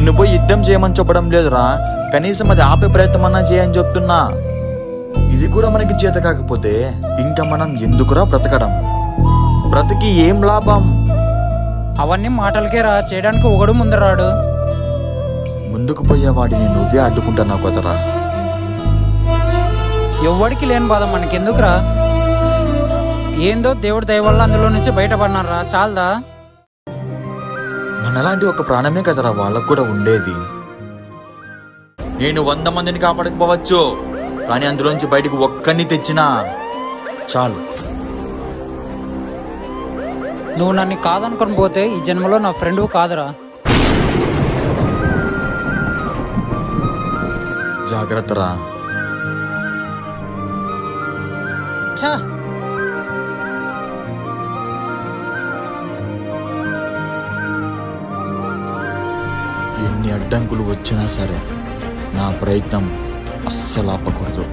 నిన్ను పోయి యుద్ధం చేయమని చెప్పడం లేదురా, కనీసం అది ఆపే ప్రయత్నం అన్నా చేయని చెప్తున్నా. ఇది కూడా మనకి చేత కాకపోతే ఇంకా మనం ఎందుకురా బ్రతకడం? బ్రతికి ఏం లాభం? అవన్నీ మాటలకే రా, చేయడానికి ఒకడు ముందరాడు. ముందుకు పోయేవాడిని నువ్వే అడ్డుకుంటున్నావు కదరా. ఎవ్వడికి లేని బాధ మనకెందుకురా? ఏందో దేవుడి దయ వల్ల అందులో నుంచి బయటపడినారా, చాలదా? మనలాంటి ఒక ప్రాణమే కదరా వాళ్ళకు కూడా ఉండేది. నేను 100 మందిని కాపాడకపోవచ్చు, కానీ అందులోంచి బయటకు ఒక్కడిని తెచ్చినా చాలు. నువ్వు నన్ను కాదనుకొని పోతే ఈ జన్మలో నా ఫ్రెండ్ కాదురా. జాగ్రత్తరా. ఛా, ఎన్ని అడ్డంకులు వచ్చినా సరే నా ప్రయత్నం అస్సలు ఆపకూడదు.